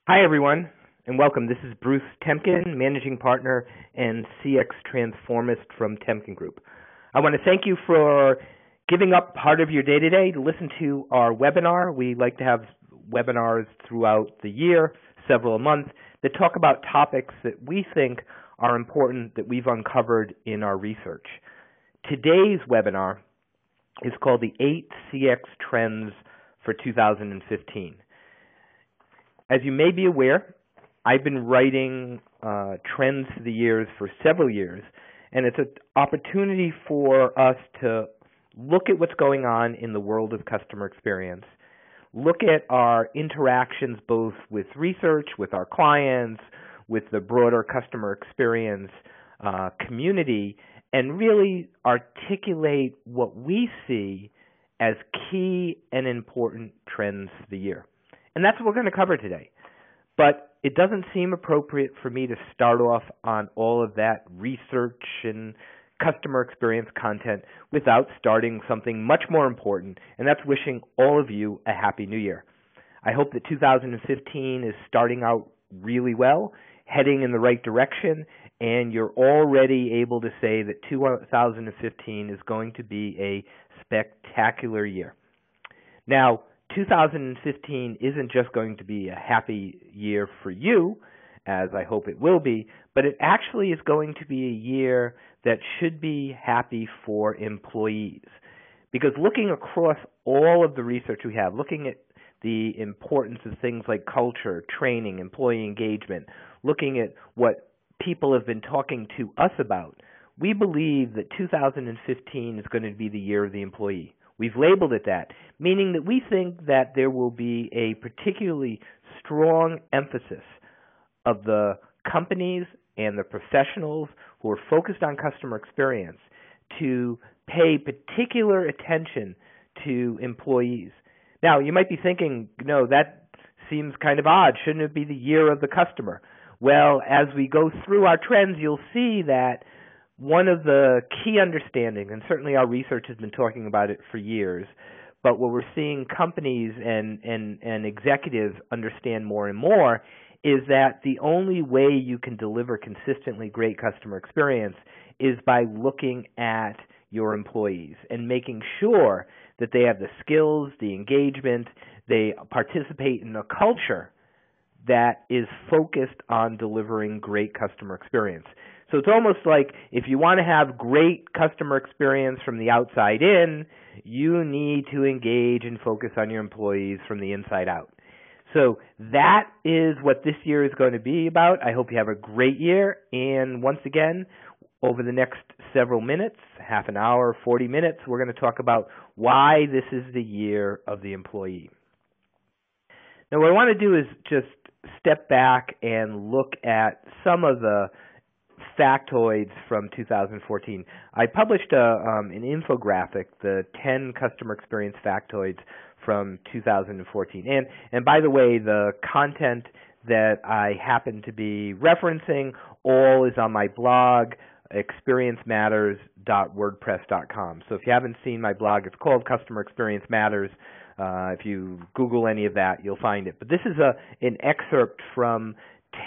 Hi, everyone, and welcome. This is Bruce Temkin, Managing Partner and CX Transformist from Temkin Group. I want to thank you for giving up part of your day today to listen to our webinar. We like to have webinars throughout the year, several a month, that talk about topics that we think are important that we've uncovered in our research. Today's webinar is called the 8 CX Trends for 2015. As you may be aware, I've been writing trends for the years for several years, and it's an opportunity for us to look at what's going on in the world of customer experience, look at our interactions both with research, with our clients, with the broader customer experience community, and really articulate what we see as key and important trends for the year. And that's what we're going to cover today. But it doesn't seem appropriate for me to start off on all of that research and customer experience content without starting something much more important, and that's wishing all of you a Happy New Year. I hope that 2015 is starting out really well, heading in the right direction, and you're already able to say that 2015 is going to be a spectacular year. Now, 2015 isn't just going to be a happy year for you, as I hope it will be, but it actually is going to be a year that should be happy for employees. Because looking across all of the research we have, looking at the importance of things like culture, training, employee engagement, looking at what people have been talking to us about, we believe that 2015 is going to be the year of the employee. We've labeled it that, meaning that we think that there will be a particularly strong emphasis of the companies and the professionals who are focused on customer experience to pay particular attention to employees. Now, you might be thinking, no, that seems kind of odd. Shouldn't it be the year of the customer? Well, as we go through our trends, you'll see that one of the key understandings, and certainly our research has been talking about it for years, but what we're seeing companies and executives understand more and more is that the only way you can deliver consistently great customer experience is by looking at your employees and making sure that they have the skills, the engagement, they participate in a culture that is focused on delivering great customer experience. So it's almost like if you want to have great customer experience from the outside in, you need to engage and focus on your employees from the inside out. So that is what this year is going to be about. I hope you have a great year. And once again, over the next several minutes, half an hour, 40 minutes, we're going to talk about why this is the year of the employee. Now, what I want to do is just step back and look at some of the factoids from 2014. I published an infographic, the 10 customer experience factoids from 2014. And by the way, the content that I happen to be referencing all is on my blog, experiencematters.wordpress.com. So if you haven't seen my blog, it's called Customer Experience Matters. If you Google any of that, you'll find it. But this is an excerpt from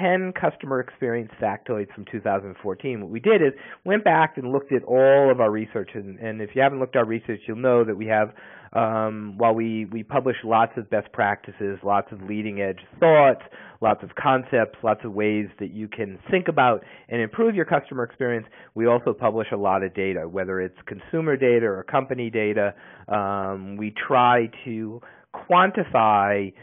10 customer experience factoids from 2014. What we did is went back and looked at all of our research, and if you haven't looked at our research, you'll know that we have, while we publish lots of best practices, lots of leading edge thoughts, lots of concepts, lots of ways that you can think about and improve your customer experience, we also publish a lot of data, whether it's consumer data or company data. We try to quantify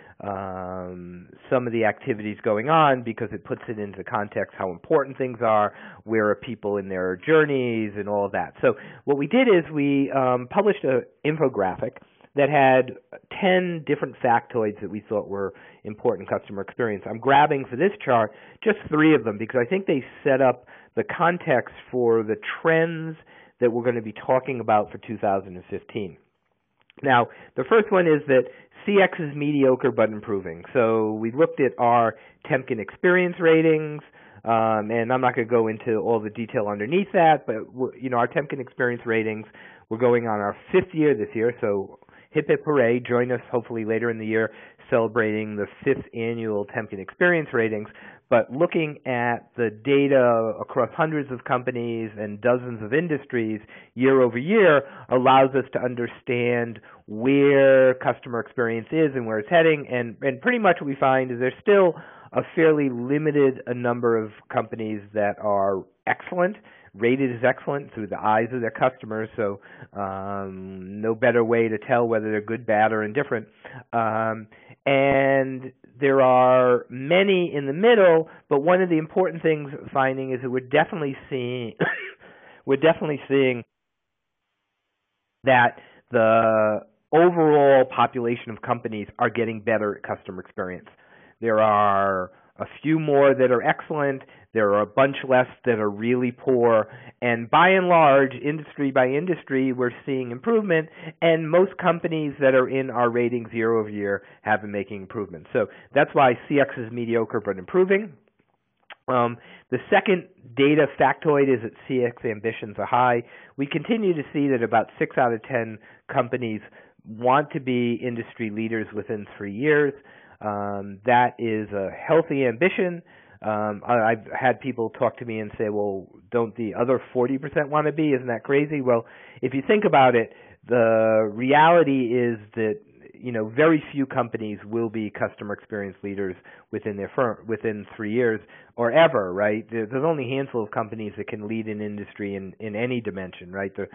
some of the activities going on because it puts it into context how important things are, where are people in their journeys, and all of that. So what we did is we published an infographic that had 10 different factoids that we thought were important customer experience. I'm grabbing for this chart just 3 of them because I think they set up the context for the trends that we're going to be talking about for 2015. Now, the first one is that CX is mediocre but improving. So we looked at our Temkin experience ratings, and I'm not going to go into all the detail underneath that, but our Temkin experience ratings, we're going on our 5th year this year, so hip hip hooray, join us hopefully later in the year. celebrating the 5th annual Temkin Experience Ratings, but looking at the data across hundreds of companies and dozens of industries year over year allows us to understand where customer experience is and where it's heading. And pretty much what we find is there's still a fairly limited number of companies that are excellent, rated as excellent through the eyes of their customers, so no better way to tell whether they're good, bad, or indifferent. And there are many in the middle, but one of the important things finding is that we're definitely seeing that the overall population of companies are getting better at customer experience. There are a few more that are excellent. There are a bunch less that are really poor. And by and large, industry by industry, we're seeing improvement. And most companies that are in our ratings year over year have been making improvements. So that's why CX is mediocre but improving. The second data factoid is that CX ambitions are high. We continue to see that about 6 out of 10 companies want to be industry leaders within 3 years. That is a healthy ambition. I've had people talk to me and say, well, don't the other 40% want to be? Isn't that crazy? Well, if you think about it, the reality is that very few companies will be customer experience leaders within their firm within 3 years or ever, right? There's only a handful of companies that can lead an industry in any dimension, right? They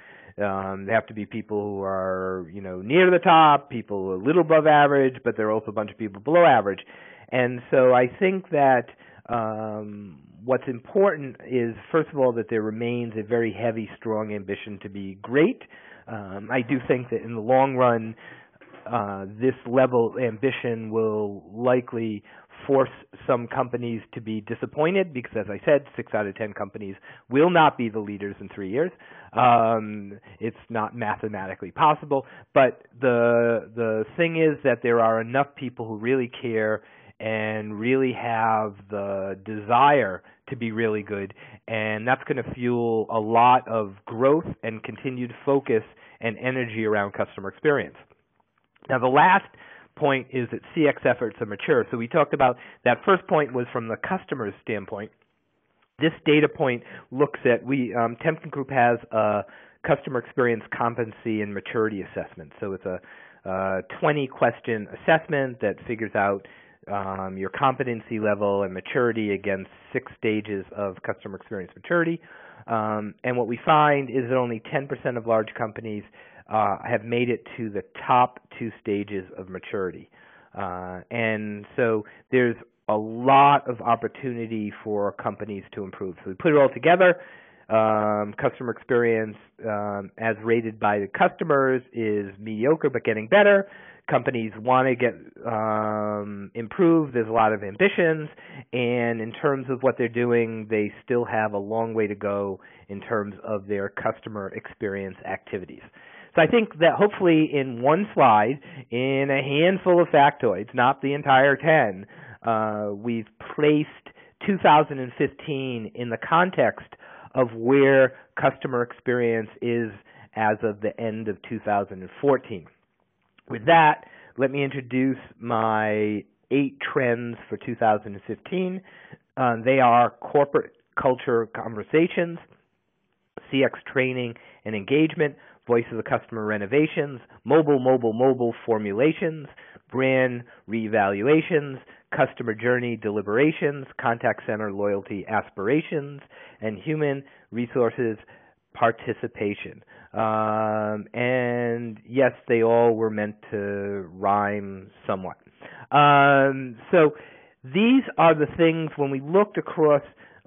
have to be people who are near the top, people a little above average, but there are also a bunch of people below average. And so I think that what's important is, first of all, that there remains a very heavy, strong ambition to be great. I do think that in the long run, this level of ambition will likely force some companies to be disappointed because, as I said, 6 out of 10 companies will not be the leaders in 3 years. It's not mathematically possible, but the thing is that there are enough people who really care and really have the desire to be really good, and that's going to fuel a lot of growth and continued focus and energy around customer experience. Now, the last point is that CX efforts are mature. So we talked about that first point was from the customer's standpoint. This data point looks at, Temkin Group has a customer experience competency and maturity assessment. So it's a 20-question assessment that figures out your competency level and maturity against 6 stages of customer experience maturity. And what we find is that only 10% of large companies have made it to the top 2 stages of maturity. And so there's a lot of opportunity for companies to improve. So we put it all together. Customer experience as rated by the customers is mediocre but getting better. Companies want to get improved. There's a lot of ambitions, and in terms of what they're doing, they still have a long way to go in terms of their customer experience activities. So I think that hopefully in one slide, in a handful of factoids, not the entire 10, we've placed 2015 in the context of where customer experience is as of the end of 2014. With that, let me introduce my 8 trends for 2015. They are corporate culture conversations, CX training and engagement, voice of the customer renovations, mobile formulations, brand reevaluations, customer journey deliberations, contact center loyalty aspirations, and human resources participation. And yes, they all were meant to rhyme somewhat. So these are the things, when we looked across,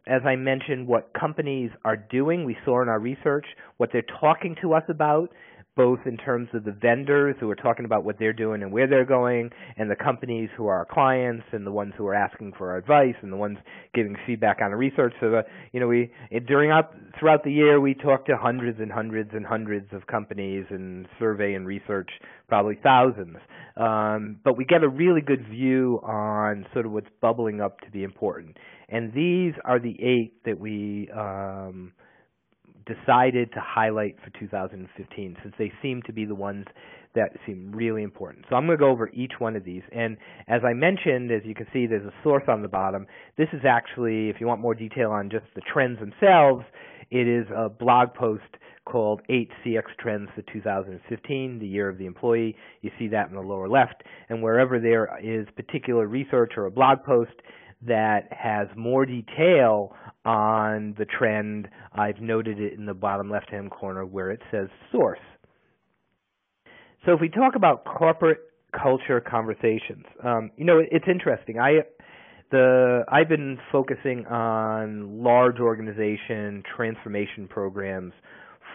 as I mentioned, what companies are doing, we saw in our research what they're talking to us about, both in terms of the vendors who are talking about what they're doing and where they're going, and the companies who are our clients, and the ones who are asking for our advice, and the ones giving feedback on our research. So, throughout the year, we talked to hundreds and hundreds and hundreds of companies and survey and research, probably thousands. But we get a really good view on sort of what's bubbling up to be important. And these are the 8 that we decided to highlight for 2015, since they seem to be the ones that seem really important. So I'm going to go over each one of these. And as I mentioned, as you can see, there's a source on the bottom. This is actually, if you want more detail on just the trends themselves, it is a blog post called 8 CX Trends for 2015, the year of the employee. You see that in the lower left. And wherever there is particular research or a blog post that has more detail on the trend, I've noted it in the bottom left-hand corner where it says source. So if we talk about corporate culture conversations, it's interesting. I've been focusing on large organization transformation programs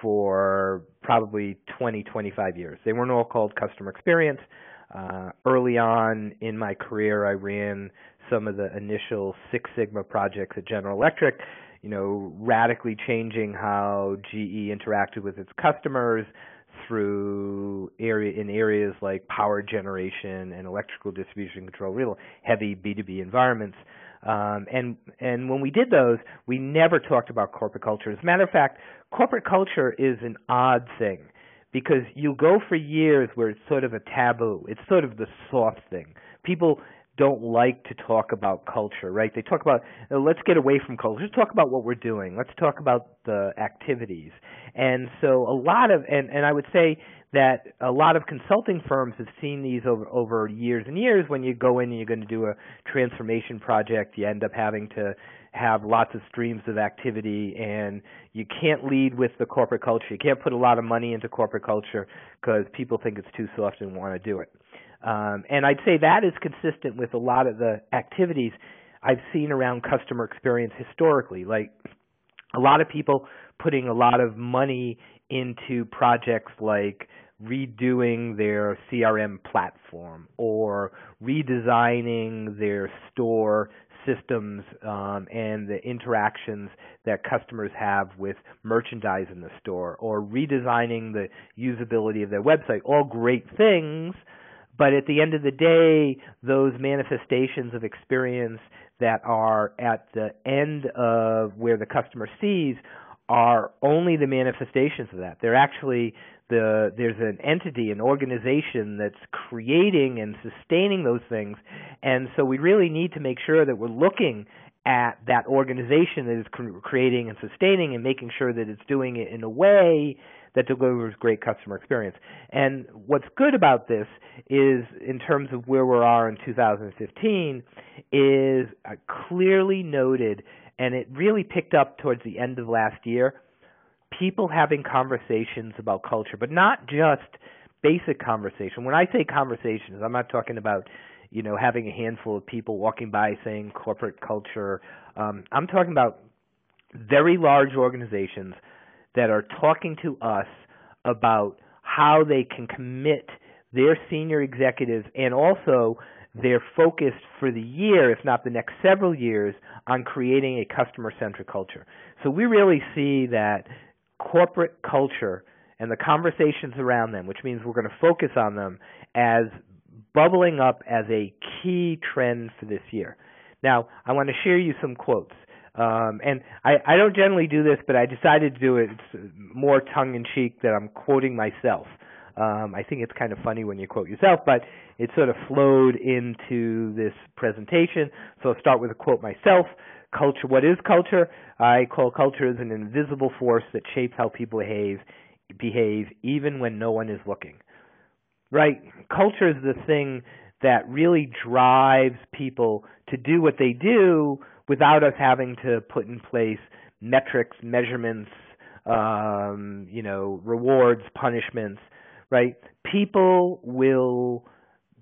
for probably 20, 25 years. They weren't all called customer experience. Early on in my career, I ran some of the initial Six Sigma projects at General Electric, radically changing how GE interacted with its customers through areas like power generation and electrical distribution control, real heavy B2B environments. And when we did those, we never talked about corporate culture. As a matter of fact, corporate culture is an odd thing because you go for years where it's sort of a taboo. It's sort of the soft thing. People don't like to talk about culture, right? They talk about, let's get away from culture. Let's talk about what we're doing. Let's talk about the activities. And so and I would say that a lot of consulting firms have seen these over years and years. When you go in and you're going to do a transformation project, you end up having to have lots of streams of activity, and you can't lead with the corporate culture. You can't put a lot of money into corporate culture because people think it's too soft and want to do it. And I'd say that is consistent with a lot of the activities I've seen around customer experience historically, like a lot of people putting a lot of money into projects like redoing their CRM platform or redesigning their store systems and the interactions that customers have with merchandise in the store, or redesigning the usability of their website. All great things. But at the end of the day, those manifestations of experience that are at the end of where the customer sees are only the manifestations of that. They're actually there's an entity, an organization that's creating and sustaining those things. And so we really need to make sure that we're looking at that organization that is creating and sustaining and making sure that it's doing it in a way that delivers great customer experience. And what's good about this is, in terms of where we are in 2015, is clearly noted, and it really picked up towards the end of last year, people having conversations about culture, but not just basic conversation. When I say conversations, I'm not talking about having a handful of people walking by saying corporate culture. I'm talking about very large organizations that are talking to us about how they can commit their senior executives and also their focus for the year, if not the next several years, on creating a customer-centric culture. So we really see that corporate culture and the conversations around them, which means we're going to focus on them, as bubbling up as a key trend for this year. Now, I want to share you some quotes. And I don't generally do this, but I decided to do it. It's more tongue-in-cheek that I'm quoting myself. I think it's kind of funny when you quote yourself, but it sort of flowed into this presentation. So I'll start with a quote myself. Culture. What is culture? I call culture as an invisible force that shapes how people behave even when no one is looking. Right? Culture is the thing that really drives people to do what they do without us having to put in place metrics, measurements, rewards, punishments, right? People will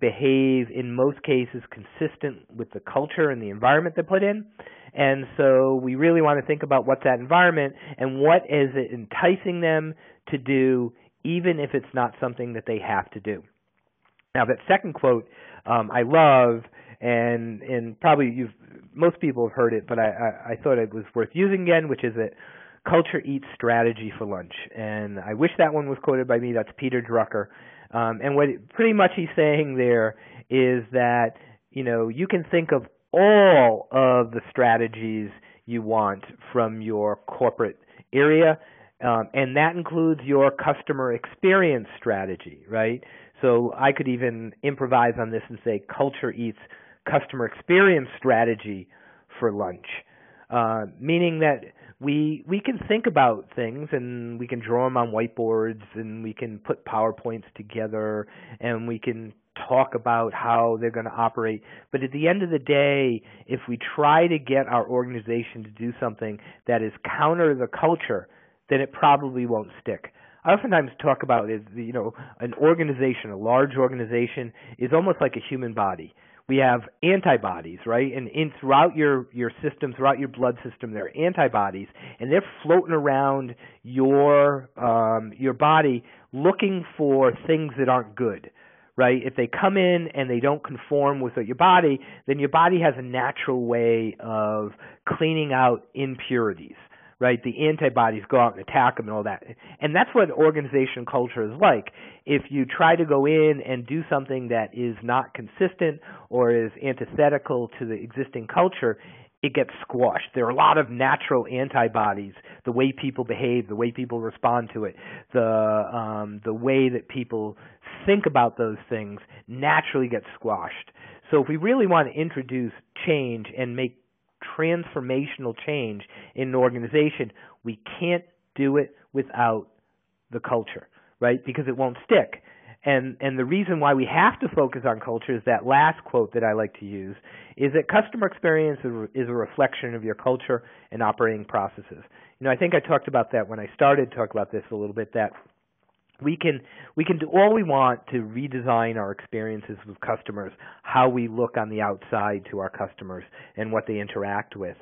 behave, in most cases, consistent with the culture and the environment they put in. And so we really want to think about what's that environment and what is it enticing them to do, even if it's not something that they have to do. Now, that second quote I love, and probably most people have heard it, but I thought it was worth using again, which is that culture eats strategy for lunch. And I wish that one was quoted by me. That's Peter Drucker. And pretty much he's saying there is that, you can think of all of the strategies you want from your corporate area, and that includes your customer experience strategy, right? So I could even improvise on this and say culture eats customer experience strategy for lunch, meaning that we can think about things and we can draw them on whiteboards and we can put PowerPoints together and we can talk about how they're going to operate. But at the end of the day, if we try to get our organization to do something that is counter the culture, then it probably won't stick. I oftentimes talk about is, an organization, a large organization, is almost like a human body. We have antibodies, right? And throughout your system, throughout your blood system, there are antibodies, and they're floating around your body looking for things that aren't good, right? If they come in and they don't conform with your body, then your body has a natural way of cleaning out impurities. Right, the antibodies go out and attack them and all that. And that's what organization culture is like. If you try to go in and do something that is not consistent or is antithetical to the existing culture, it gets squashed. There are a lot of natural antibodies, the way people behave, the way people respond to it, the way that people think about those things naturally gets squashed. So if we really want to introduce change and make transformational change in an organization, we can't do it without the culture, right? Because it won't stick. And the reason why we have to focus on culture is that last quote that I like to use, is that customer experience is a reflection of your culture and operating processes. I think I talked about that when I started to talk about this a little bit, that we can do all we want to redesign our experiences with customers, how we look on the outside to our customers and what they interact with.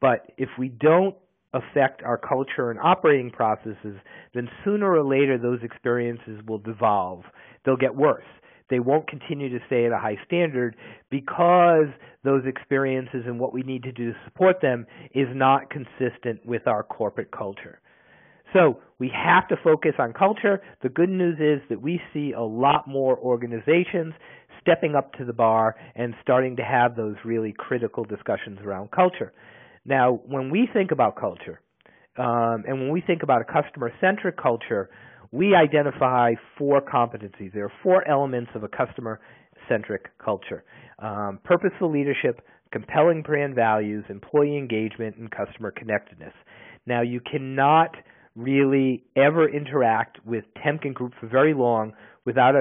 But if we don't affect our culture and operating processes, then sooner or later those experiences will devolve. They'll get worse. They won't continue to stay at a high standard because those experiences and what we need to do to support them is not consistent with our corporate culture. So we have to focus on culture. The good news is that we see a lot more organizations stepping up to the bar and starting to have those really critical discussions around culture. Now, when we think about culture, and when we think about a customer-centric culture, we identify 4 competencies. There are 4 elements of a customer-centric culture: purposeful leadership, compelling brand values, employee engagement, and customer connectedness. Now, you cannot really ever interact with Temkin Group for very long without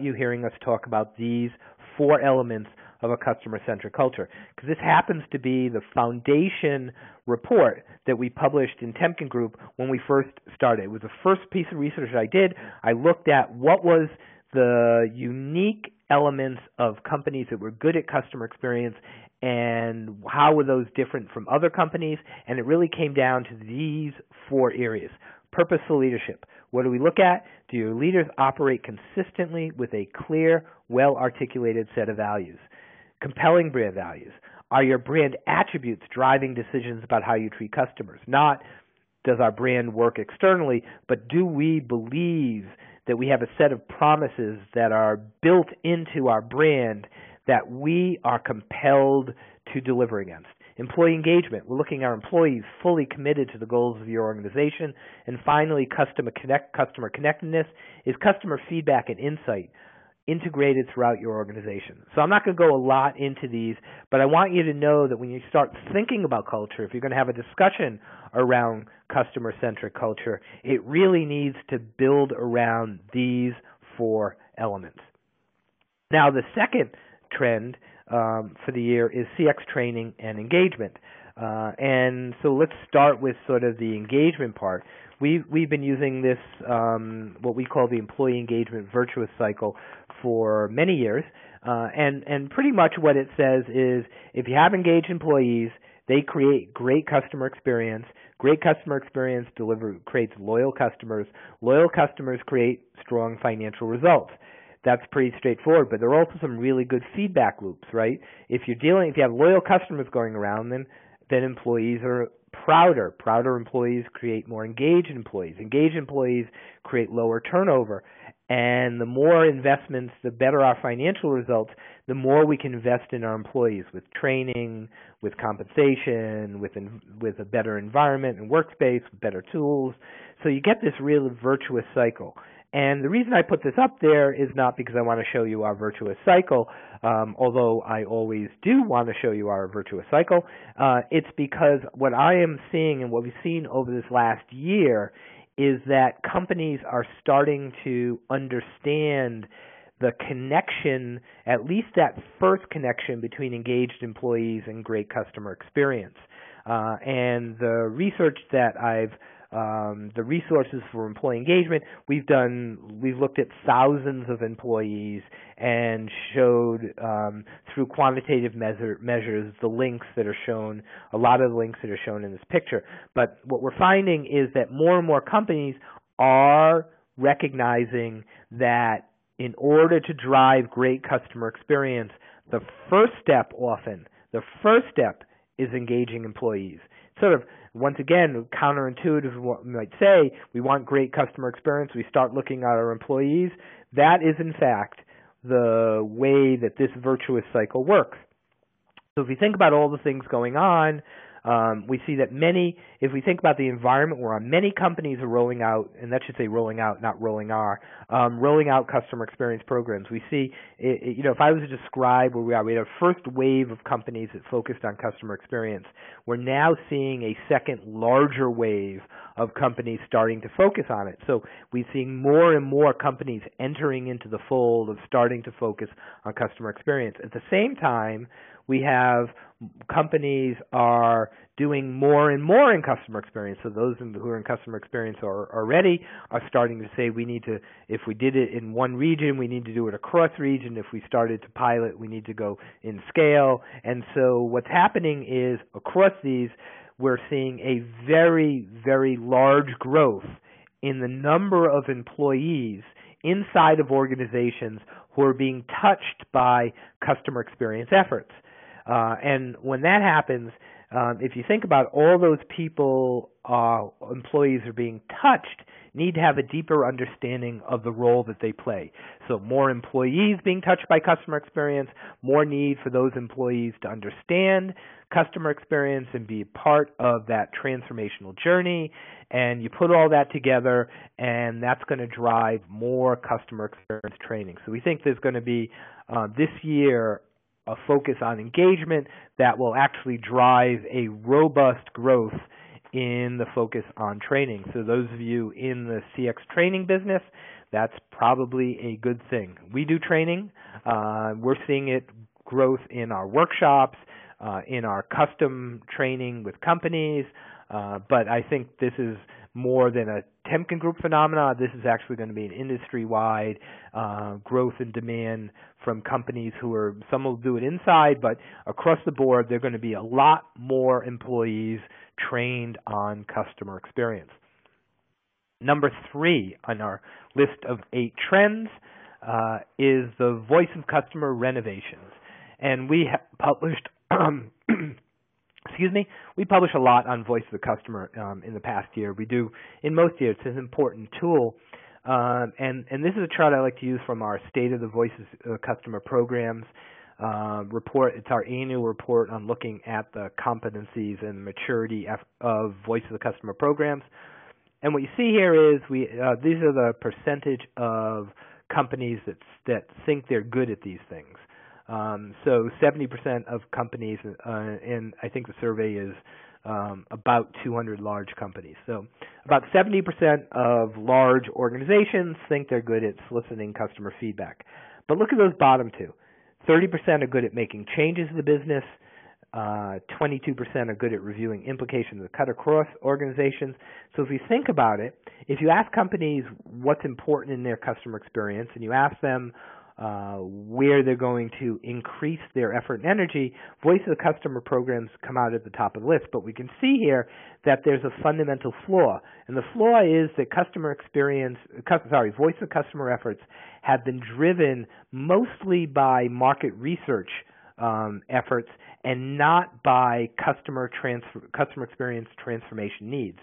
you hearing us talk about these 4 elements of a customer-centric culture, because this happens to be the foundation report that we published in Temkin Group when we first started. It was the first piece of research I did. I looked at what was the unique elements of companies that were good at customer experience and how were those different from other companies, and it really came down to these 4 areas. Purposeful leadership. What do we look at? Do your leaders operate consistently with a clear, well-articulated set of values? Compelling brand values. Are your brand attributes driving decisions about how you treat customers? Not does our brand work externally, but do we believe that we have a set of promises that are built into our brand that we are compelled to deliver against? Employee engagement. We're looking at our employees fully committed to the goals of your organization. And finally, customer connectedness is customer feedback and insight integrated throughout your organization. So I'm not going to go a lot into these, but I want you to know that when you start thinking about culture, if you're going to have a discussion around customer-centric culture, it really needs to build around these 4 elements. Now, the second trend for the year is CX training and engagement. And so let's start with sort of the engagement part. We've been using this, what we call the employee engagement virtuous cycle, for many years. And pretty much what it says is if you have engaged employees, they create great customer experience. Great customer experience creates loyal customers. Loyal customers create strong financial results. That's pretty straightforward, but there are also some really good feedback loops, right? If you have loyal customers going around, then employees are prouder. Prouder employees create more engaged employees. Engaged employees create lower turnover. And the more investments, the better our financial results, the more we can invest in our employees with training, with compensation, with a better environment and workspace, with better tools. So you get this real virtuous cycle. And the reason I put this up there is not because I want to show you our virtuous cycle, although I always do want to show you our virtuous cycle. It's because what I am seeing and what we've seen over this last year is that companies are starting to understand the connection, at least that first connection between engaged employees and great customer experience. And the research that the resources for employee engagement, we've looked at thousands of employees and showed through quantitative measures the links that are shown, a lot of the links that are shown in this picture. But what we're finding is that more and more companies are recognizing that in order to drive great customer experience, the first step is engaging employees. Sort of, once again, counterintuitive what we might say, we want great customer experience, we start looking at our employees. That is, in fact, the way that this virtuous cycle works. So if we think about all the things going on, we see that if we think about the environment we're on, many companies are rolling out, and that should say rolling out, not rolling out customer experience programs. We see, if I was to describe where we are, we had a first wave of companies that focused on customer experience. We're now seeing a second larger wave of companies starting to focus on it. So we're seeing more and more companies entering into the fold of starting to focus on customer experience. At the same time, we have companies are doing more and more in customer experience. So those who are in customer experience already are starting to say we need to, if we did it in one region, we need to do it across region. If we started to pilot, we need to go in scale. And so what's happening is across these, we're seeing a very, very large growth in the number of employees inside of organizations who are being touched by customer experience efforts. And when that happens, if you think about all those people, employees are being touched, need to have a deeper understanding of the role that they play. So more employees being touched by customer experience, more need for those employees to understand customer experience and be a part of that transformational journey. And you put all that together, and that's going to drive more customer experience training. So we think there's going to be, this year, a focus on engagement that will actually drive a robust growth in the focus on training. So those of you in the CX training business, that's probably a good thing. We do training. We're seeing it growth in our workshops, in our custom training with companies, but I think this is more than a Temkin Group phenomena. This is actually going to be an industry-wide growth and demand from companies some will do it inside, but across the board, there are going to be a lot more employees trained on customer experience. Number 3 on our list of 8 trends is the voice of customer renovations. And we have published we publish a lot on voice of the customer in the past year. We do in most years. It's an important tool. And this is a chart I like to use from our State of the Voice of Customer Programs report. It's our annual report on looking at the competencies and maturity of voice of the customer programs. And what you see here is these are the percentage of companies that think they're good at these things. So 70% of companies, and I think the survey is about 200 large companies. So about 70% of large organizations think they're good at soliciting customer feedback. But look at those bottom two. 30% are good at making changes in the business. 22% are good at reviewing implications that cut across organizations. So if you think about it, if you ask companies what's important in their customer experience and you ask them where they're going to increase their effort and energy, voice of the customer programs come out at the top of the list. But we can see here that there's a fundamental flaw. And the flaw is that voice of customer efforts have been driven mostly by market research efforts and not by customer experience transformation needs.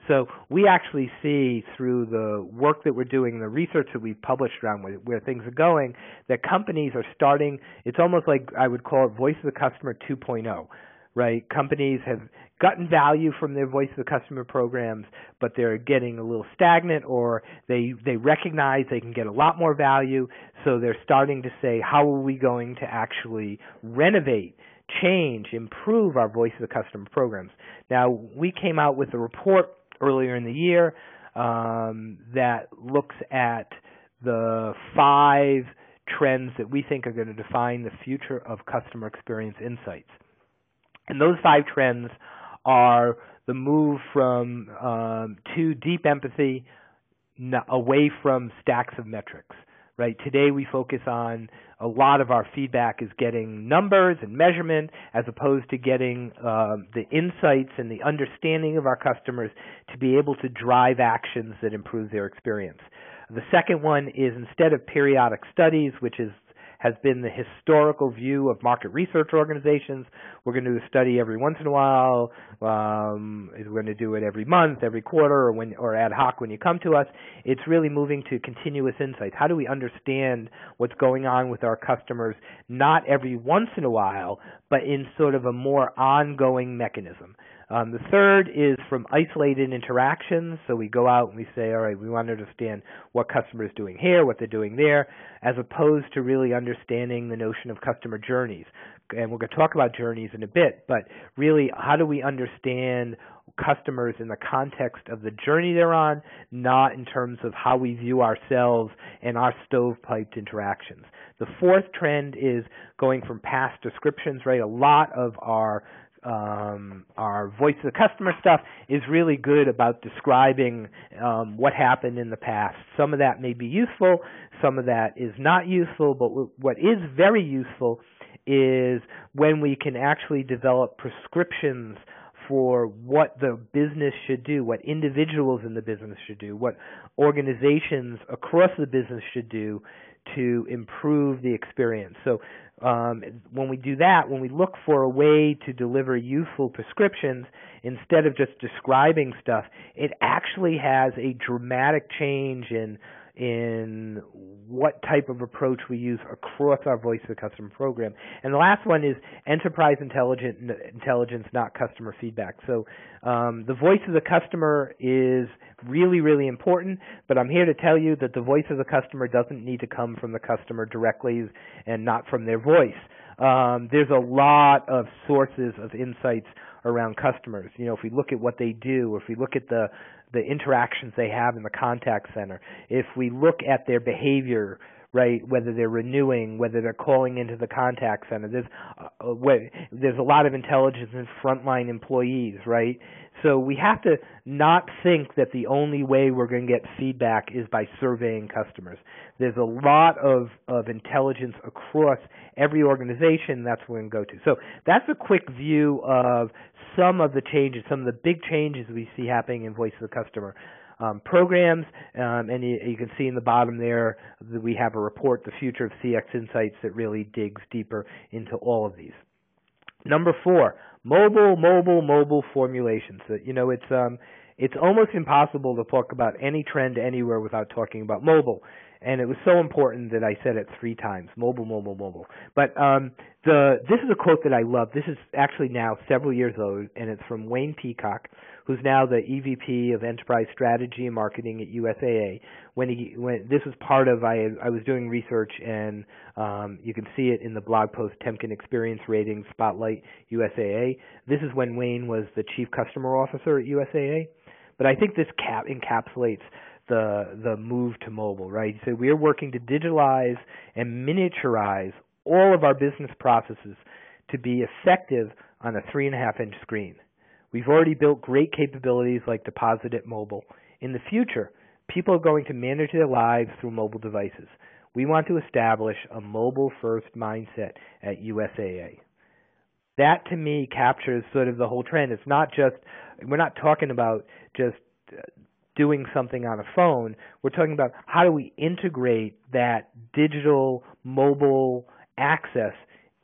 So we actually see through the work that we're doing, the research that we've published around where things are going, that companies are starting, it's almost like I would call it voice of the customer 2.0. right? Companies have gotten value from their voice of the customer programs, but they're getting a little stagnant, or they recognize they can get a lot more value, so they're starting to say, how are we going to actually renovate, change, improve our voice of the customer programs? Now, we came out with a report earlier in the year that looks at the 5 trends that we think are going to define the future of customer experience insights. And those 5 trends are the move from to deep empathy away from stacks of metrics. Right? Today we focus on a lot of our feedback is getting numbers and measurement as opposed to getting the insights and the understanding of our customers to be able to drive actions that improve their experience. The second one is, instead of periodic studies, which has been the historical view of market research organizations, we're going to do a study every once in a while. We're going to do it every month, every quarter, or ad hoc when you come to us. It's really moving to continuous insights. How do we understand what's going on with our customers, not every once in a while, but in sort of a more ongoing mechanism? The third is from isolated interactions. So we go out and we say, all right, we want to understand what customer is doing here, what they're doing there, as opposed to really understanding the notion of customer journeys. And we're going to talk about journeys in a bit, but really, how do we understand customers in the context of the journey they're on, not in terms of how we view ourselves and our stovepiped interactions. The fourth trend is going from past descriptions, right? A lot of our voice of the customer stuff is really good about describing what happened in the past. Some of that may be useful, some of that is not useful, but what is very useful is when we can actually develop prescriptions for what the business should do, what individuals in the business should do, what organizations across the business should do to improve the experience. So when we do that, when we look for a way to deliver useful prescriptions, instead of just describing stuff, it actually has a dramatic change in what type of approach we use across our voice of the customer program. And the last one is enterprise intelligence, not customer feedback. So the voice of the customer is really, really important, but I'm here to tell you that the voice of the customer doesn't need to come from the customer directly and not from their voice. There's a lot of sources of insights around customers. You know, if we look at what they do, if we look at the interactions they have in the contact center, if we look at their behavior, right, whether they're renewing, whether they're calling into the contact center, there's a lot of intelligence in frontline employees, right? So we have to not think that the only way we're going to get feedback is by surveying customers. There's a lot of intelligence across every organization. That's what we're going to go to. So that's a quick view of some of the changes, some of the big changes we see happening in voice of the customer programs, and you can see in the bottom there that we have a report, The Future of CX Insights, that really digs deeper into all of these. Number 4, mobile formulations. You know, it's almost impossible to talk about any trend anywhere without talking about mobile. And it was so important that I said it 3 times, mobile. But this is a quote that I love. This is actually now several years old, and it's from Wayne Peacock, who's now the EVP of Enterprise Strategy and Marketing at USAA. When this was part of, I was doing research, and you can see it in the blog post, Temkin Experience Ratings Spotlight USAA. This is when Wayne was the Chief Customer Officer at USAA. But I think this encapsulates the move to mobile, right? So we are working to digitalize and miniaturize all of our business processes to be effective on a 3.5-inch screen. We've already built great capabilities like Deposit at Mobile. In the future, people are going to manage their lives through mobile devices. We want to establish a mobile-first mindset at USAA. That, to me, captures sort of the whole trend. It's not just, we're not talking about just doing something on a phone. We're talking about how do we integrate that digital mobile access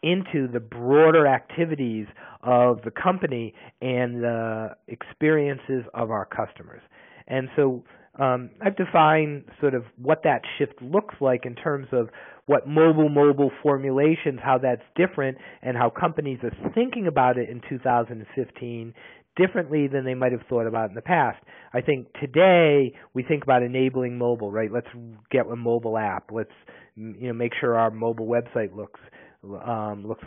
into the broader activities of the company and the experiences of our customers. And so I've defined sort of what that shift looks like in terms of what mobile formulations, how that's different, and how companies are thinking about it in 2015 differently than they might have thought about in the past. I think today we think about enabling mobile, right? Let's get a mobile app. Let's make sure our mobile website looks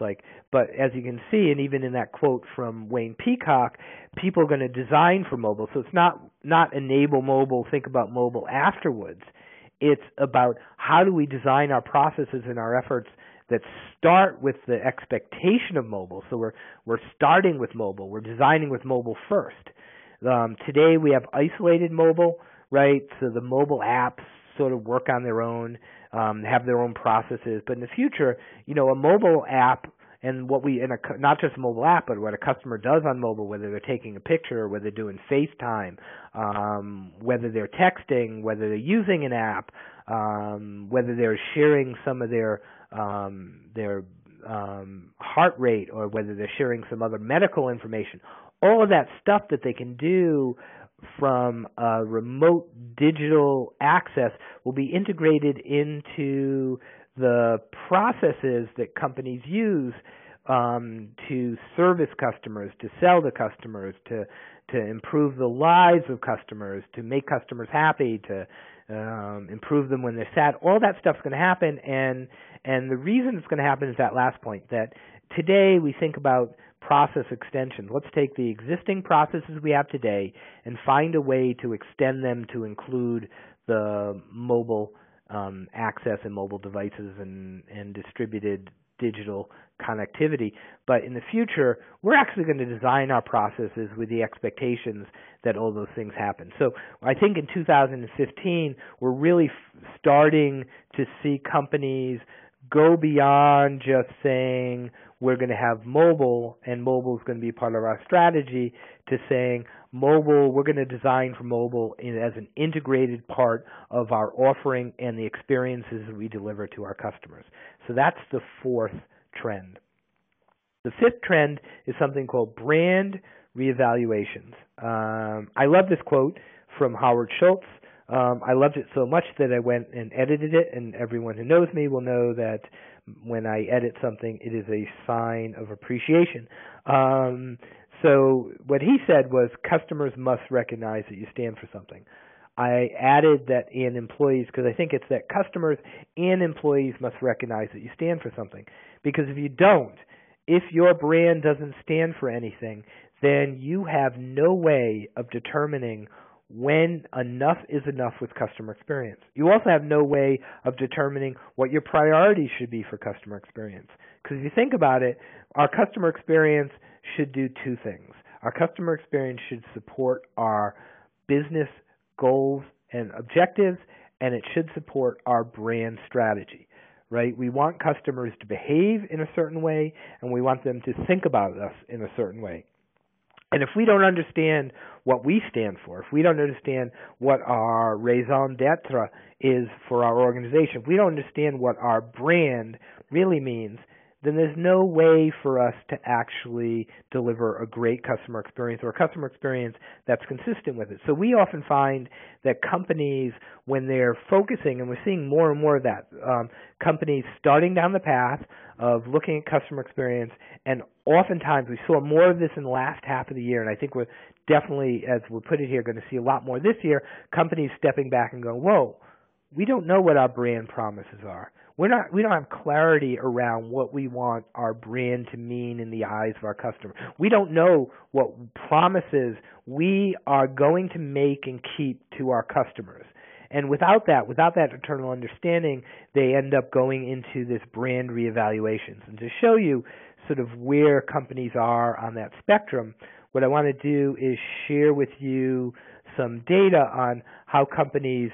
like. But as you can see, and even in that quote from Wayne Peacock, people are going to design for mobile. So it's not enable mobile, think about mobile afterwards. It's about how do we design our processes and our efforts that start with the expectation of mobile. So we're starting with mobile. We're designing with mobile first. Today we have isolated mobile, right? So the mobile apps sort of work on their own, have their own processes. But in the future, a mobile app and not just a mobile app, but what a customer does on mobile, whether they're taking a picture, whether they're doing FaceTime, whether they're texting, whether they're using an app, whether they're sharing some of their heart rate, or whether they're sharing some other medical information. All of that stuff that they can do from a remote digital access will be integrated into the processes that companies use to service customers, to sell to customers, to improve the lives of customers, to make customers happy, to improve them when they're sad. All that stuff's going to happen, and the reason it's going to happen is that last point, that today we think about process extensions. Let's take the existing processes we have today and find a way to extend them to include the mobile access and mobile devices and distributed digital connectivity. But in the future, we're actually going to design our processes with the expectations that all those things happen. So I think in 2015, we're really starting to see companies go beyond just saying we're going to have mobile and mobile is going to be part of our strategy, to saying mobile, we're going to design for mobile as an integrated part of our offering and the experiences we deliver to our customers. So that's the fourth trend. The fifth trend is something called brand reevaluations. I love this quote from Howard Schultz. I loved it so much that I went and edited it, and everyone who knows me will know that when I edit something, it is a sign of appreciation. So what he said was, customers must recognize that you stand for something. I added that in employees, because I think it's that customers and employees must recognize that you stand for something. Because if you don't, if your brand doesn't stand for anything, then you have no way of determining when enough is enough with customer experience. You also have no way of determining what your priorities should be for customer experience. Because if you think about it, our customer experience should do two things. Our customer experience should support our business goals and objectives, and it should support our brand strategy, right? We want customers to behave in a certain way, and we want them to think about us in a certain way. And if we don't understand what we stand for, if we don't understand what our raison d'etre is for our organization, if we don't understand what our brand really means, then there's no way for us to actually deliver a great customer experience, or a customer experience that's consistent with it. So we often find that companies, when they're focusing, and we're seeing more and more of that, companies starting down the path of looking at customer experience, and oftentimes we saw more of this in the last half of the year, and I think we're definitely, as we put it here, going to see a lot more this year, companies stepping back and going, whoa, we don't know what our brand promises are. We don't have clarity around what we want our brand to mean in the eyes of our customer. We don't know what promises we are going to make and keep to our customers. And without that internal understanding, they end up going into this brand reevaluations. And to show you sort of where companies are on that spectrum, what I want to do is share with you some data on how companies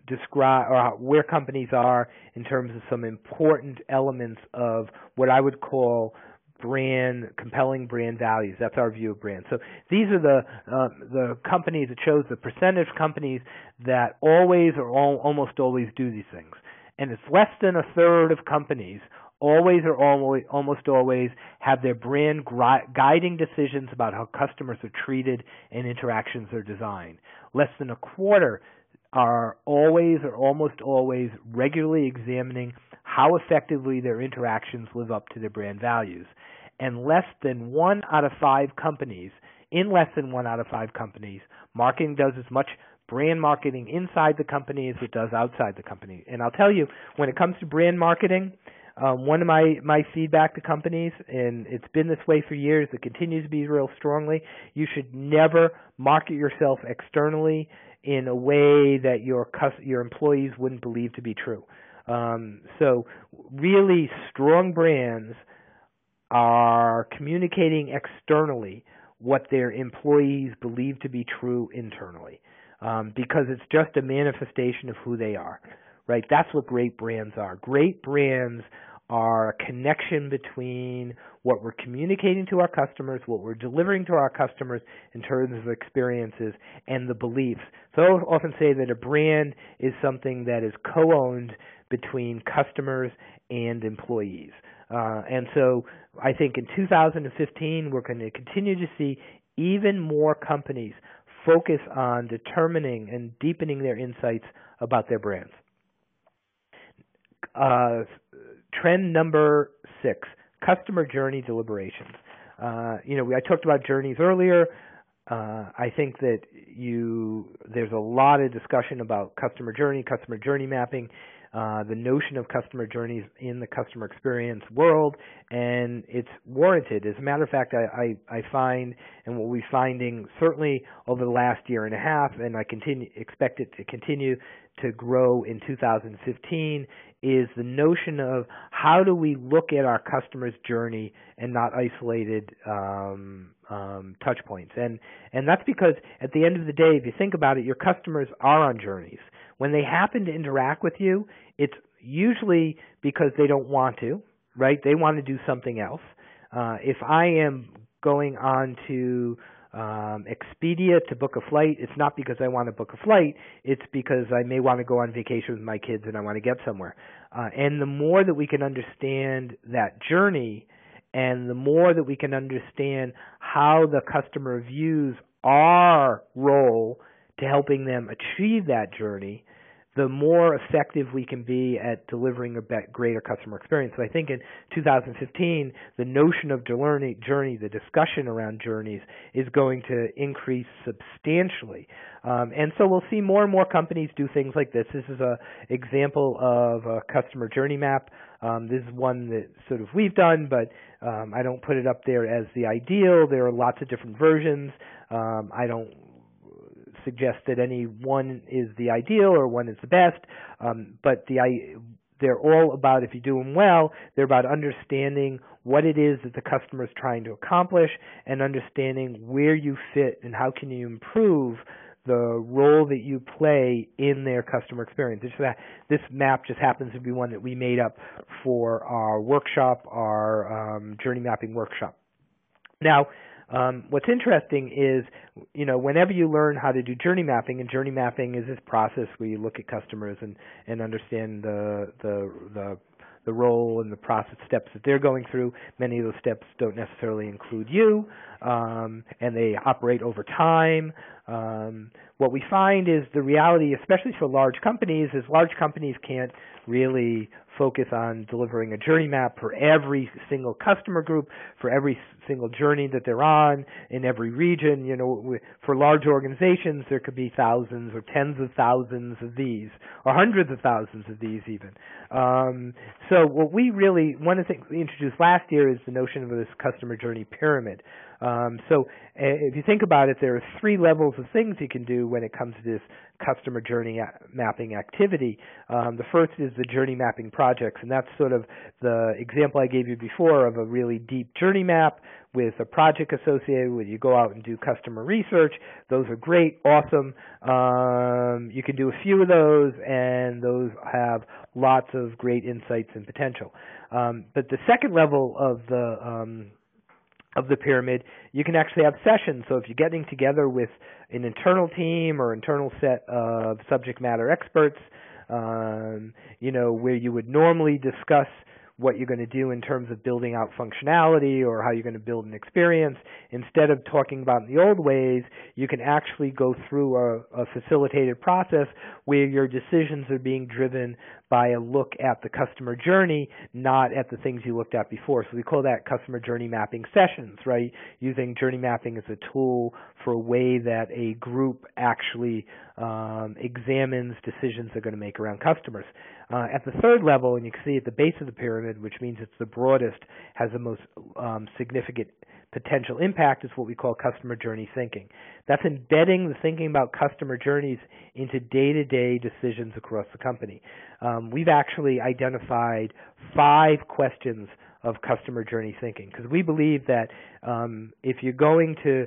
describe, or where companies are in terms of some important elements of what I would call compelling brand values. That's our view of brand. So these are the companies. It shows the percentage of companies that always or almost always do these things. And it's less than a third of companies always or almost always have their brand guiding decisions about how customers are treated and interactions are designed. Less than a quarter are always or almost always regularly examining how effectively their interactions live up to their brand values. And less than 1 out of 5 companies, marketing does as much brand marketing inside the company as it does outside the company. And I'll tell you, when it comes to brand marketing, one of my feedback to companies, and it's been this way for years, it continues to be real strongly, you should never market yourself externally in a way that your employees wouldn't believe to be true. So really strong brands are communicating externally what their employees believe to be true internally, because it's just a manifestation of who they are, right? That's what great brands are. Great brands are a connection between what we're communicating to our customers, what we're delivering to our customers in terms of experiences, and the beliefs. So I often say that a brand is something that is co-owned between customers and employees. And so I think in 2015, we're going to continue to see even more companies focus on determining and deepening their insights about their brands. Trend number 6, customer journey deliberations. I talked about journeys earlier. I think that there's a lot of discussion about customer journey mapping, the notion of customer journeys in the customer experience world, and it's warranted. As a matter of fact, I find, and what we're finding certainly over the last year and a half, and I expect it to continue to grow in 2015, is the notion of how do we look at our customer's journey and not isolated touch points. And that's because at the end of the day, if you think about it, your customers are on journeys. When they happen to interact with you, it's usually because they don't want to, right? They want to do something else. If I am going on to Expedia to book a flight, it's not because I want to book a flight, it's because I may want to go on vacation with my kids and I want to get somewhere. And the more that we can understand that journey, and the more that we can understand how the customer views our role to helping them achieve that journey, the more effective we can be at delivering a greater customer experience. So I think in 2015, the notion of journey, the discussion around journeys, is going to increase substantially. And so we'll see more and more companies do things like this. This is an example of a customer journey map. This is one that sort of we've done, but I don't put it up there as the ideal. There are lots of different versions. I don't suggest that any one is the ideal or one is the best, but they're all about, if you do them well, they're about understanding what it is that the customer is trying to accomplish and understanding where you fit and how can you improve the role that you play in their customer experience. This map just happens to be one that we made up for our workshop, our journey mapping workshop. Now, what's interesting is, whenever you learn how to do journey mapping, and journey mapping is this process where you look at customers and understand the role and the process steps that they're going through. Many of those steps don't necessarily include you, and they operate over time. What we find is the reality, especially for large companies, is large companies can't really focus on delivering a journey map for every single customer group, for every single journey that they're on in every region. For large organizations, there could be thousands or tens of thousands of these, or hundreds of thousands of these even. So one of the things we introduced last year is the notion of this customer journey pyramid. So if you think about it, there are 3 levels of things you can do when it comes to this customer journey mapping activity. The first is the journey mapping projects, and that's sort of the example I gave you before of a really deep journey map with a project associated with. You go out and do customer research. Those are great, awesome. You can do a few of those, and those have lots of great insights and potential. But the second level of the pyramid, you can actually have sessions. So if you're getting together with an internal team or internal set of subject matter experts, where you would normally discuss what you're going to do in terms of building out functionality or how you're going to build an experience. Instead of talking about in the old ways, you can actually go through a facilitated process where your decisions are being driven by a look at the customer journey, not at the things you looked at before. So we call that customer journey mapping sessions, right? Using journey mapping as a tool for a way that a group actually examines decisions they're going to make around customers. At the third level, and you can see at the base of the pyramid, which means it's the broadest, has the most significant potential impact, is what we call customer journey thinking. That's embedding the thinking about customer journeys into day-to-day decisions across the company. We've actually identified 5 questions of customer journey thinking, because we believe that if you're going to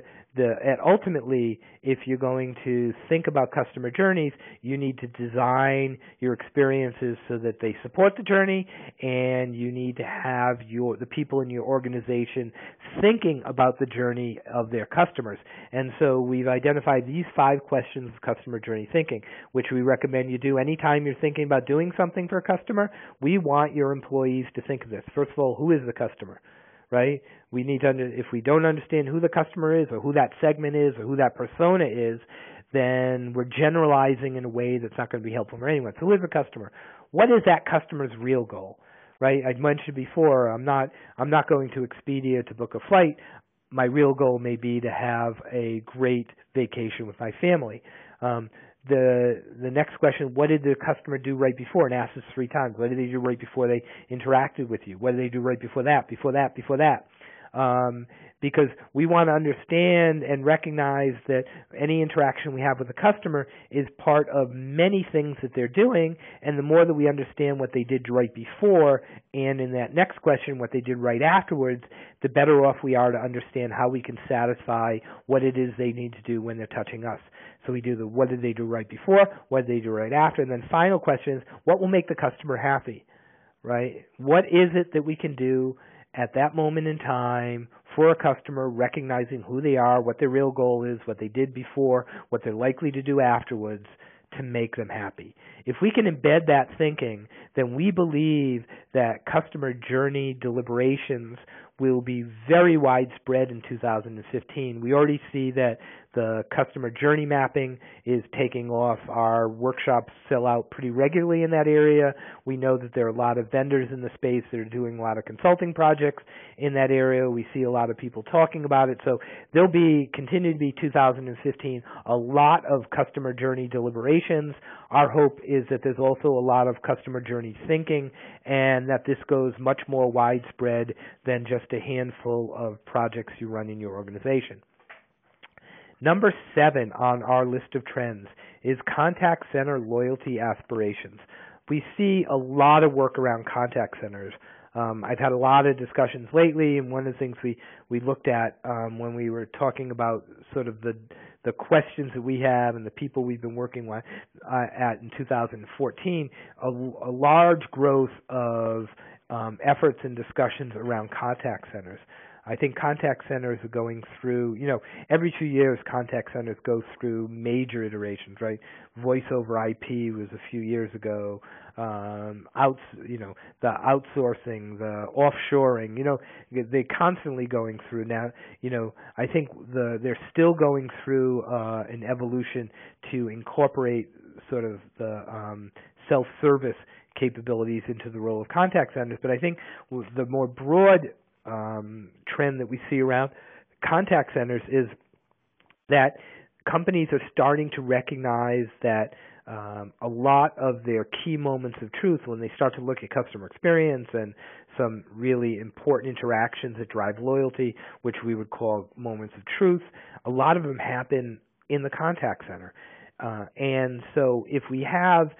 ultimately, if you're going to think about customer journeys, you need to design your experiences so that they support the journey, and you need to have the people in your organization thinking about the journey of their customers. And so we've identified these 5 questions of customer journey thinking, which we recommend you do anytime you're thinking about doing something for a customer. We want your employees to think of this. First of all, who is the customer? Right? We need to if we don't understand who the customer is or who that segment is or who that persona is, then we're generalizing in a way that's not going to be helpful for anyone. So who is the customer? What is that customer's real goal? Right? I mentioned before, I'm not going to Expedia to book a flight. My real goal may be to have a great vacation with my family. The next question, what did the customer do right before? And ask this 3 times. What did they do right before they interacted with you? What did they do right before that, before that, before that? Because we want to understand and recognize that any interaction we have with a customer is part of many things that they're doing, and the more that we understand what they did right before, and in that next question, what they did right afterwards, the better off we are to understand how we can satisfy what it is they need to do when they're touching us. So we do the what did they do right before, what did they do right after, and then final question is, what will make the customer happy, right? What is it that we can do at that moment in time for a customer, recognizing who they are, what their real goal is, what they did before, what they're likely to do afterwards to make them happy. If we can embed that thinking, then we believe that customer journey deliberations will be very widespread in 2015. We already see that the customer journey mapping is taking off. Our workshops sell out pretty regularly in that area. We know that there are a lot of vendors in the space that are doing a lot of consulting projects in that area. We see a lot of people talking about it. So there'll continue to be 2015 a lot of customer journey deliberations. Our hope is that there's also a lot of customer journey thinking, and that this goes much more widespread than just a handful of projects you run in your organization. Number 7 on our list of trends is contact center loyalty aspirations. We see a lot of work around contact centers. I've had a lot of discussions lately, and one of the things we looked at when we were talking about sort of the questions that we have and the people we've been working with at in 2014, a large growth of efforts and discussions around contact centers. I think contact centers are going through, every 2 years contact centers go through major iterations, right? Voice over IP was a few years ago. The outsourcing, the offshoring, they're constantly going through now. I think they're still going through an evolution to incorporate sort of the self-service capabilities into the role of contact centers. But I think the more broad trend that we see around contact centers is that companies are starting to recognize that a lot of their key moments of truth, when they start to look at customer experience and some really important interactions that drive loyalty, which we would call moments of truth, a lot of them happen in the contact center. And so if we're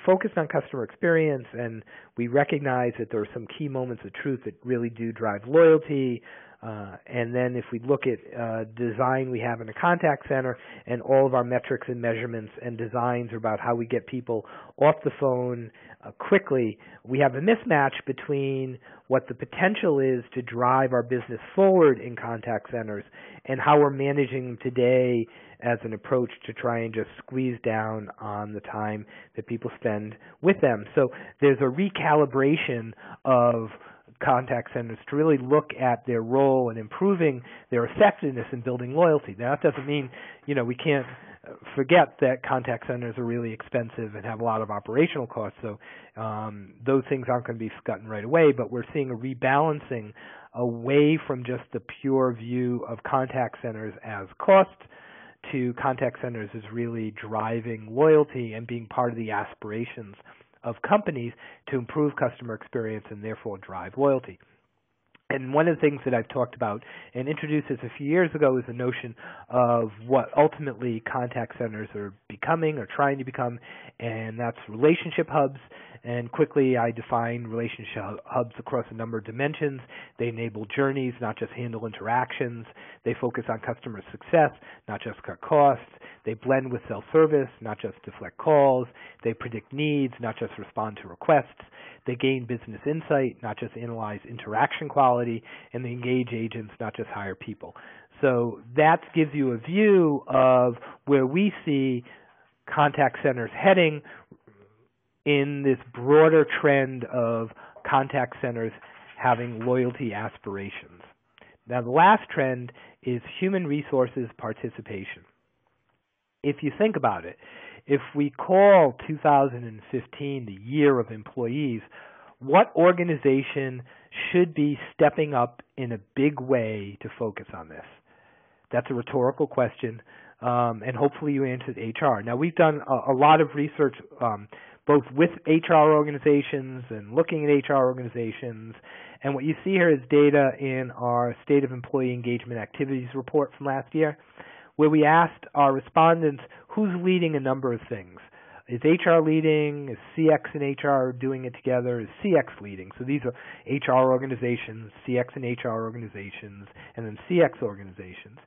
focused on customer experience and we recognize that there are some key moments of truth that really do drive loyalty, And then if we look at design we have in a contact center, and all of our metrics and measurements and designs are about how we get people off the phone quickly, we have a mismatch between what the potential is to drive our business forward in contact centers and how we're managing them today as an approach to try and just squeeze down on the time that people spend with them. So there's a recalibration of contact centers to really look at their role in improving their effectiveness in building loyalty. Now, that doesn't mean, we can't forget that contact centers are really expensive and have a lot of operational costs, so those things aren't going to be forgotten right away, but we're seeing a rebalancing away from just the pure view of contact centers as cost to contact centers as really driving loyalty and being part of the aspirations of companies to improve customer experience and therefore drive loyalty. And one of the things that I've talked about and introduced this a few years ago is the notion of what ultimately contact centers are becoming or trying to become, and that's relationship hubs. And quickly I define relationship hubs across a number of dimensions. They enable journeys, not just handle interactions. They focus on customer success, not just cut costs. They blend with self-service, not just deflect calls. They predict needs, not just respond to requests. They gain business insight, not just analyze interaction quality. And they engage agents, not just hire people. So that gives you a view of where we see contact centers heading in this broader trend of contact centers having loyalty aspirations. Now, the last trend is human resources participation. If you think about it, if we call 2015 the year of employees, what organization should be stepping up in a big way to focus on this? That's a rhetorical question, and hopefully you answered HR. Now, we've done a lot of research both with HR organizations and looking at HR organizations. And what you see here is data in our State of Employee Engagement Activities report from last year, where we asked our respondents who's leading a number of things. Is HR leading? Is CX and HR doing it together? Is CX leading? So these are HR organizations, CX and HR organizations, and then CX organizations.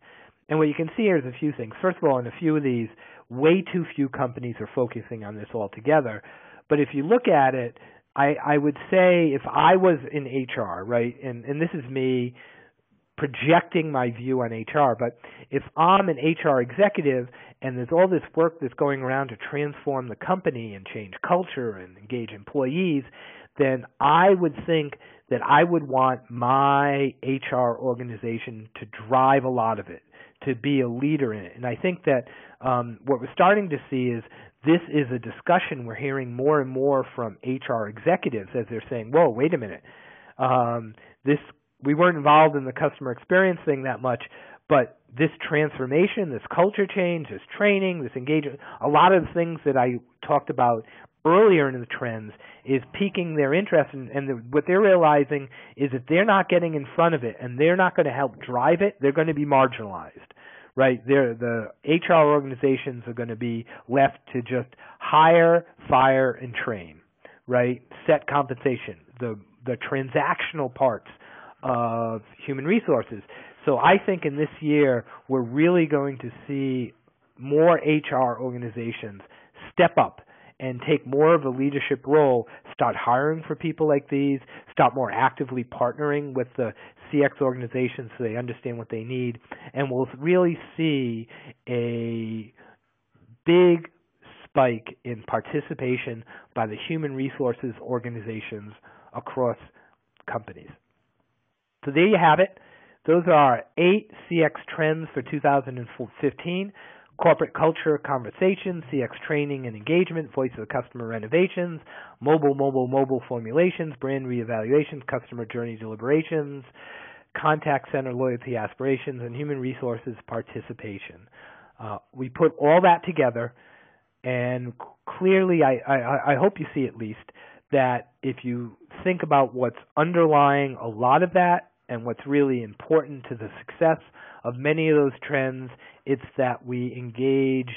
And what you can see here is a few things. First of all, in a few of these, way too few companies are focusing on this altogether. But if you look at it, I would say if I was in HR, right, and this is me projecting my view on HR, but if I'm an HR executive and there's all this work that's going around to transform the company and change culture and engage employees, then I would think that I would want my HR organization to drive a lot of it, to be a leader in it. And I think that what we're starting to see is this is a discussion we're hearing more and more from HR executives as they're saying, whoa, wait a minute. We weren't involved in the customer experience thing that much, but this transformation, this culture change, this training, this engagement, a lot of the things that I talked about earlier in the trends is piquing their interest, and what they're realizing is that they're not getting in front of it and they're not going to help drive it, they're going to be marginalized, right? The HR organizations are going to be left to just hire, fire, and train, right? Set compensation, the transactional parts of human resources. So I think in this year we're really going to see more HR organizations step up and take more of a leadership role, start hiring for people like these, start more actively partnering with the CX organizations so they understand what they need, and we'll really see a big spike in participation by the human resources organizations across companies. So there you have it. Those are our 8 CX trends for 2015. Corporate culture conversations, CX training and engagement, voice of the customer renovations, mobile formulations, brand reevaluations, customer journey deliberations, contact center loyalty aspirations, and human resources participation. We put all that together, and clearly I hope you see at least that if you think about what's underlying a lot of that and what's really important to the success of many of those trends, it's that we engage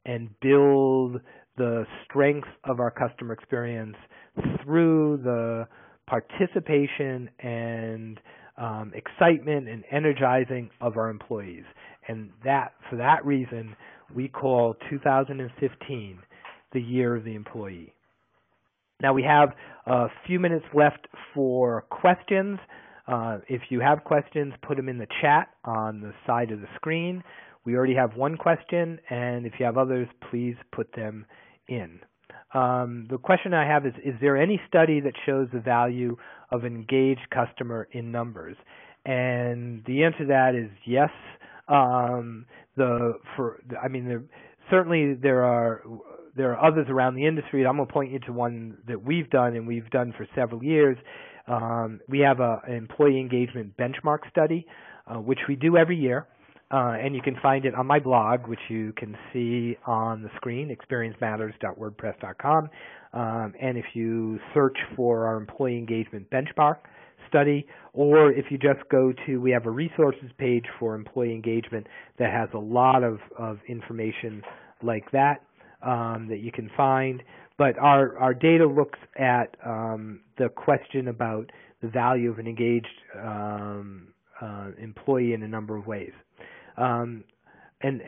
and build the strength of our customer experience through the participation and excitement and energizing of our employees. And for that reason, we call 2015 the year of the employee. Now we have a few minutes left for questions. If you have questions, put them in the chat on the side of the screen. We already have one question, and if you have others, please put them in. The question I have is there any study that shows the value of an engaged customer in numbers? And the answer to that is yes. Certainly there are others around the industry. I'm going to point you to one that we've done, and we've done for several years. We have an employee engagement benchmark study, which we do every year. And you can find it on my blog, which you can see on the screen, experiencematters.wordpress.com. And if you search for our employee engagement benchmark study, or if you just go to, we have a resources page for employee engagement that has a lot of information like that that you can find. But our data looks at the question about the value of an engaged employee in a number of ways. And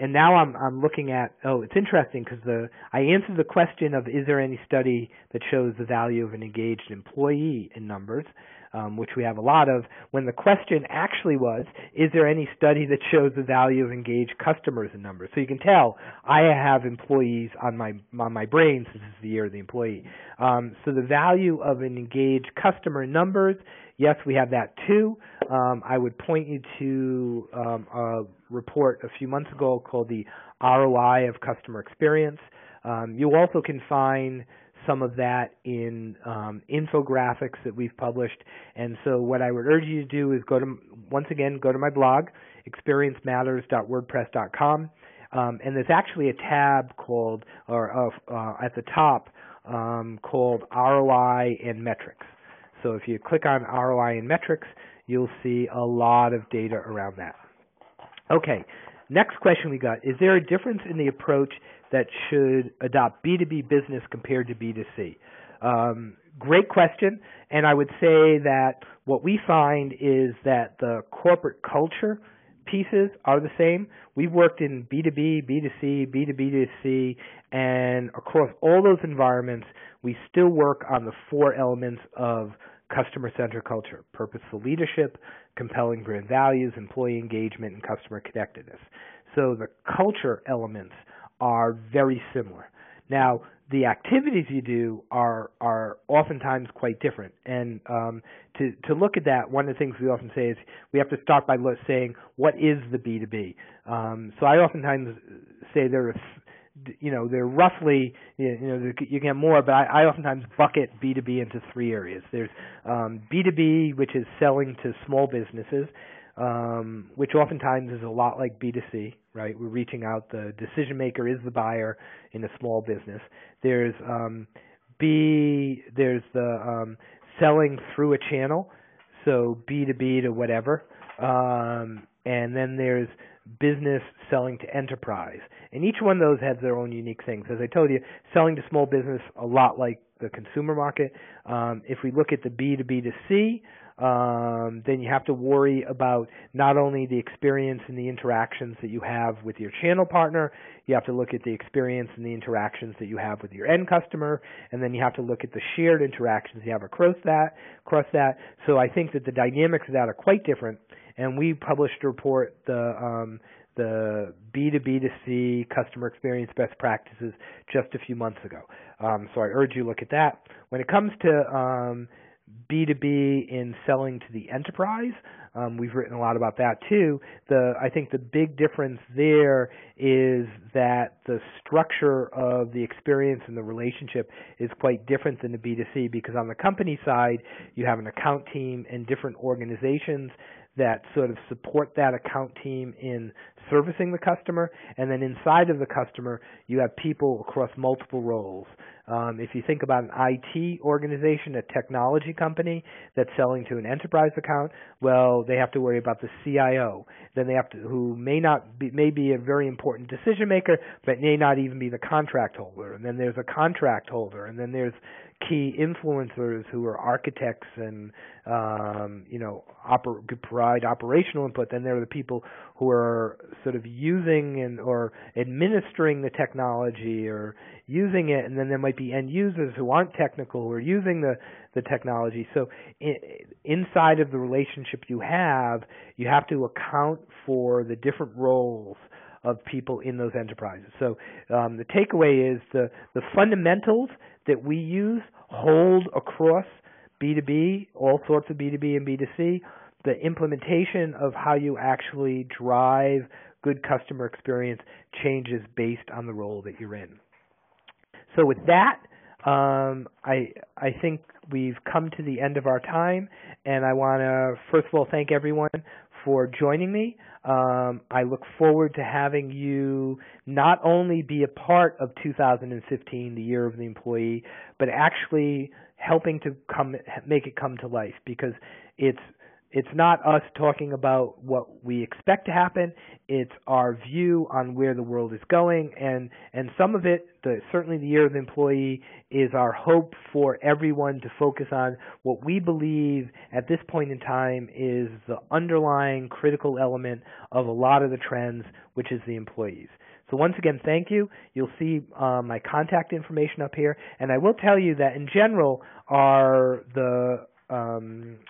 now I'm looking at, it's interesting because I answered the question of is there any study that shows the value of an engaged employee in numbers, which we have a lot of, when the question actually was, is there any study that shows the value of engaged customers in numbers? So you can tell I have employees on my brain since it's the year of the employee. So the value of an engaged customer in numbers, yes, we have that too. I would point you to a report a few months ago called the ROI of Customer Experience. You also can find some of that in infographics that we've published. And so what I would urge you to do is go to my blog, experiencematters.wordpress.com. And there's actually a tab called, at the top, called ROI and Metrics. So if you click on ROI and Metrics, you'll see a lot of data around that. Okay, next question we got. Is there a difference in the approach that should adopt B2B business compared to B2C? Great question, and I would say that what we find is that the corporate culture pieces are the same. We've worked in B2B, B2C, B2B2C, and across all those environments, we still work on the four elements of customer-centered culture: purposeful leadership, compelling brand values, employee engagement, and customer connectedness. So the culture elements are very similar. Now, the activities you do are oftentimes quite different. And to look at that, one of the things we often say is we have to start by saying, what is the B2B? So I oftentimes say they're roughly, you get more, but I oftentimes bucket B2B into three areas. There's B2B, which is selling to small businesses, which oftentimes is a lot like B2C, right? We're reaching out. The decision maker is the buyer in a small business. There's there's the selling through a channel, so B2B to whatever. And then there's business selling to enterprise. And each one of those has their own unique things. As I told you, selling to small business, a lot like the consumer market. If we look at the B2B2C, then you have to worry about not only the experience and the interactions that you have with your channel partner, you have to look at the experience and the interactions that you have with your end customer, and then you have to look at the shared interactions you have across that. So I think that the dynamics of that are quite different, and we published a report, the B2B2C customer experience best practices, just a few months ago. So I urge you to look at that. When it comes to B2B in selling to the enterprise, we've written a lot about that too. I think the big difference there is that the structure of the experience and the relationship is quite different than the B2C, because on the company side, you have an account team and different organizations that sort of support that account team in servicing the customer, and then inside of the customer, you have people across multiple roles. If you think about an IT organization, a technology company that's selling to an enterprise account, well, they have to worry about the CIO. Then they have to, who may be a very important decision maker, but may not even be the contract holder. And then there's a contract holder, and then there's key influencers who are architects and provide operational input. Then there are the people who are sort of using or administering the technology or using it, and then there might be end users who aren't technical who are using the technology. So inside of the relationship you have to account for the different roles of people in those enterprises. So the takeaway is the fundamentals that we use hold across B2B, all sorts of B2B and B2C. The implementation of how you actually drive good customer experience changes based on the role that you're in. So with that, I think we've come to the end of our time, and I want to first of all thank everyone for joining me. I look forward to having you not only be a part of 2015, the year of the employee, but actually helping to make it come to life, because it's not us talking about what we expect to happen. It's our view on where the world is going, and some of it, certainly the year of the employee, is our hope for everyone to focus on what we believe at this point in time is the underlying critical element of a lot of the trends, which is the employees. So once again, thank you. You'll see my contact information up here, and I will tell you that in general, the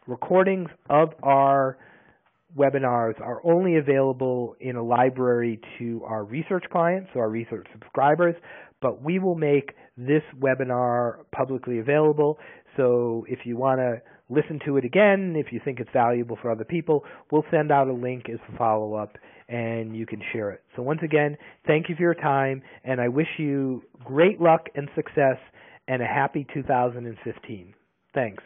recordings of our webinars are only available in a library to our research clients, so our research subscribers, but we will make this webinar publicly available. So if you want to listen to it again, if you think it's valuable for other people, we'll send out a link as a follow-up and you can share it. So once again, thank you for your time, and I wish you great luck and success and a happy 2015. Thanks.